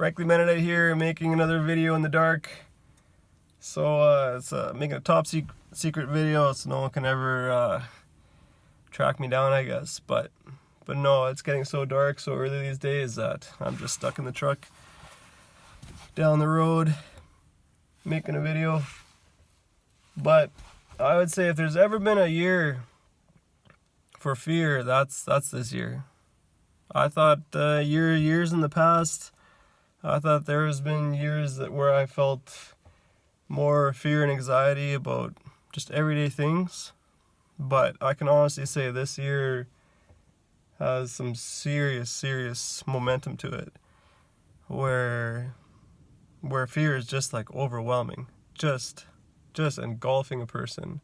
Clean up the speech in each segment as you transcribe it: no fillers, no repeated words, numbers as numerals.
Frankly Mennonite here, making another video in the dark. So it's making a top secret video, so no one can ever track me down, I guess. But no, it's getting so dark so early these days that I'm just stuck in the truck down the road making a video. But I would say if there's ever been a year for fear, that's this year. I thought years in the past, I thought there has been years where I felt more fear and anxiety about just everyday things. But I can honestly say this year has some serious momentum to it, where fear is just like overwhelming, just engulfing a person.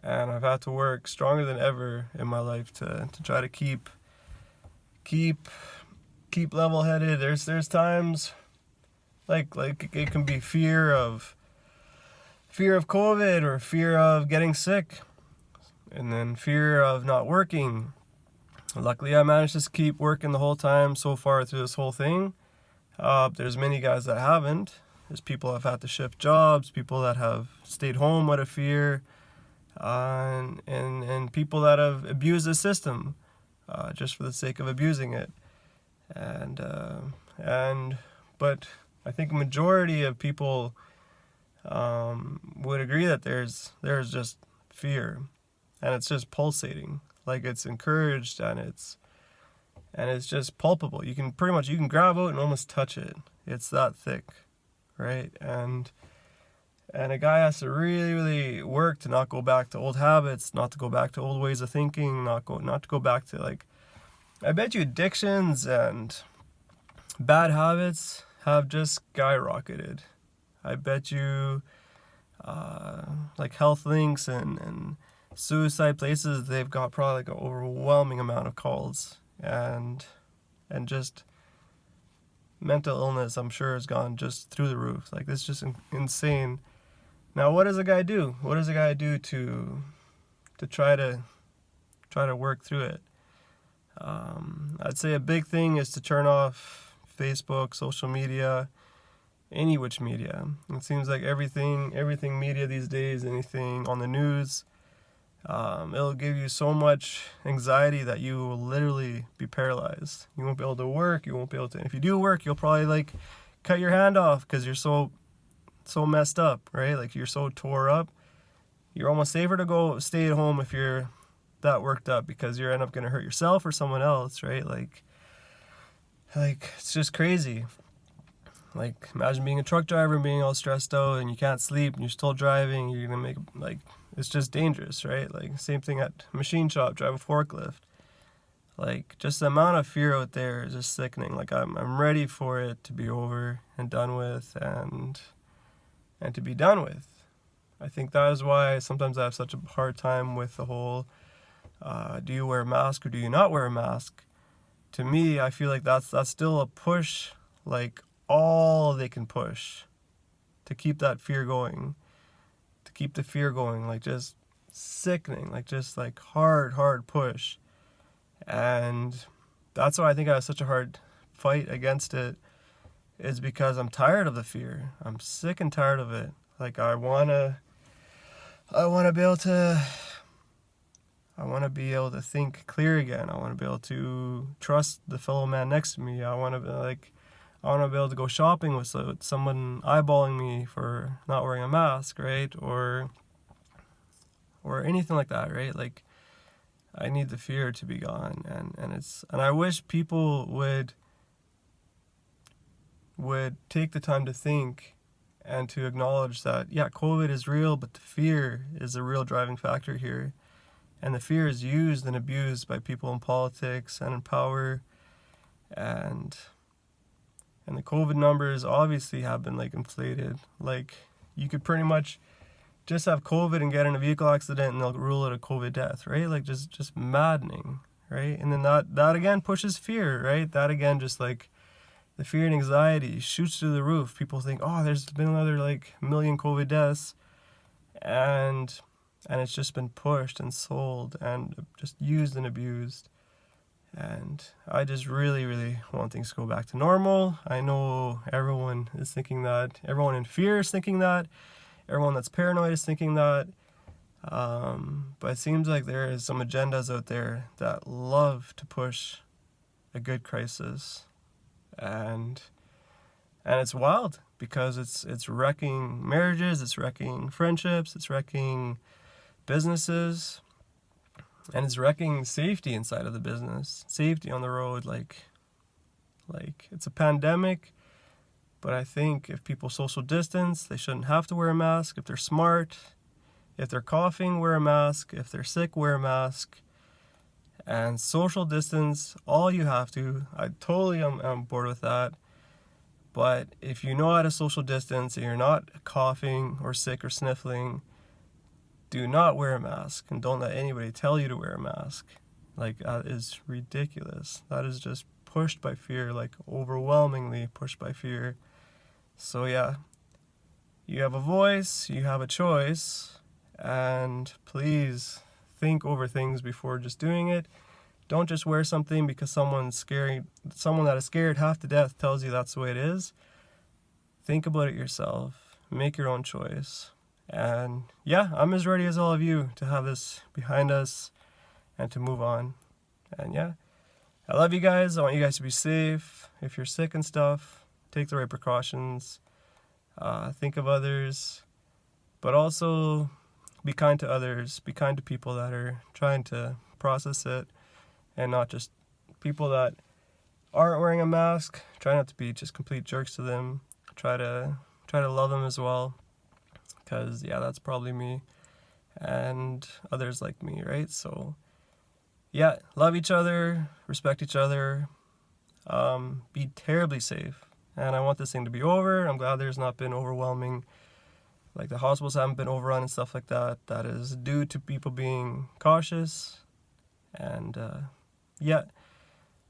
And I've had to work stronger than ever in my life to try to keep level-headed. There's times like it can be fear of COVID or fear of getting sick, and then fear of not working. Luckily, I managed to keep working the whole time so far through this whole thing. There's many guys that haven't. There's people that have had to shift jobs, people that have stayed home out of fear, and people that have abused the system just for the sake of abusing it. But I think a majority of people would agree that there's just fear, and it's just pulsating, like it's encouraged, and it's just palpable. You can grab it and almost touch it. It's that thick, right? And a guy has to really work to not go back to old habits, not to go back to old ways of thinking, not to go back to, like, I bet you addictions and bad habits have just skyrocketed. I bet you like health links and suicide places, they've got probably like an overwhelming amount of calls, and just mental illness, I'm sure, has gone just through the roof. Like, this is just insane. Now, what does a guy do? What does a guy do to try to work through it? I'd say a big thing is to turn off Facebook, social media, any which media. It seems like everything media these days, anything on the news, it'll give you so much anxiety that you will literally be paralyzed. You won't be able to work. You won't be able to. If you do work, you'll probably like cut your hand off because you're so messed up, right? Like, you're so tore up. You're almost safer to go stay at home if you're that worked up, because you end up going to hurt yourself or someone else, right? Like it's just crazy. Like, imagine being a truck driver and being all stressed out and you can't sleep and you're still driving. You're gonna make, like, it's just dangerous, right? Like, same thing at machine shop, drive a forklift. Like, just the amount of fear out there is just sickening. Like, I'm ready for it to be over and done with, and to be done with. I think that is why sometimes I have such a hard time with the whole do you wear a mask or do you not wear a mask? To me, I feel like that's still a push, like all they can push to keep that fear going, to keep the fear going, like just sickening, like just like hard push. And that's why I think I have such a hard fight against it, is because I'm tired of the fear. I'm sick and tired of it. Like, I wanna be able to think clear again. I want to be able to trust the fellow man next to me. I want to be able to go shopping with someone eyeballing me for not wearing a mask, right? Or anything like that, right? Like, I need the fear to be gone, and I wish people would take the time to think and to acknowledge that, yeah, COVID is real, but the fear is the real driving factor here. And the fear is used and abused by people in politics and in power. And the COVID numbers obviously have been, like, inflated. Like, you could pretty much just have COVID and get in a vehicle accident and they'll rule it a COVID death, right? Like, just maddening, right? And then that again pushes fear, right? That again, just like the fear and anxiety shoots through the roof. People think, oh, there's been another like million COVID deaths, and it's just been pushed and sold and just used and abused. And I just really, really want things to go back to normal. I know everyone is thinking that. Everyone in fear is thinking that. Everyone that's paranoid is thinking that. But it seems like there is some agendas out there that love to push a good crisis. And it's wild because it's wrecking marriages, it's wrecking friendships, it's wrecking businesses, and it's wrecking safety inside of the business, safety on the road. Like it's a pandemic, but I think if people social distance, they shouldn't have to wear a mask. If they're smart, if they're coughing, wear a mask. If they're sick, wear a mask. And social distance, all you have to. I totally am on board with that. But if you know how to social distance and you're not coughing or sick or sniffling, do not wear a mask, and don't let anybody tell you to wear a mask. Like, that is ridiculous. That is just pushed by fear, like overwhelmingly pushed by fear. So yeah, you have a voice, you have a choice, and please think over things before just doing it. Don't just wear something because someone that is scared half to death tells you that's the way it is. Think about it yourself. Make your own choice. And yeah, I'm as ready as all of you to have this behind us and to move on. And yeah, I love you guys. I want you guys to be safe. If you're sick and stuff, take the right precautions. Think of others. But also be kind to others. Be kind to people that are trying to process it. And not just people that aren't wearing a mask. Try not to be just complete jerks to them. Try to love them as well. Because, yeah, that's probably me and others like me, right? So, yeah, love each other, respect each other, be terribly safe. And I want this thing to be over. I'm glad there's not been overwhelming, like the hospitals haven't been overrun and stuff like that. That is due to people being cautious. And, yeah,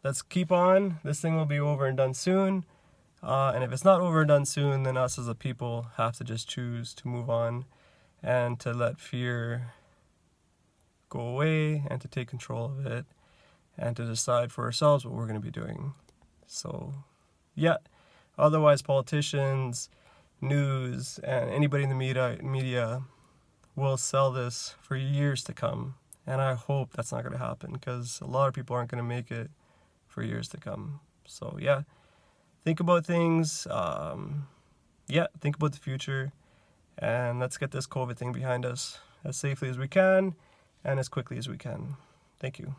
let's keep on. This thing will be over and done soon. And if it's not over and done soon, then us as a people have to just choose to move on and to let fear go away and to take control of it and to decide for ourselves what we're going to be doing. So, yeah. Otherwise, politicians, news, and anybody in the media will sell this for years to come. And I hope that's not going to happen because a lot of people aren't going to make it for years to come. So, yeah. Think about things, think about the future, and let's get this COVID thing behind us as safely as we can and as quickly as we can. Thank you.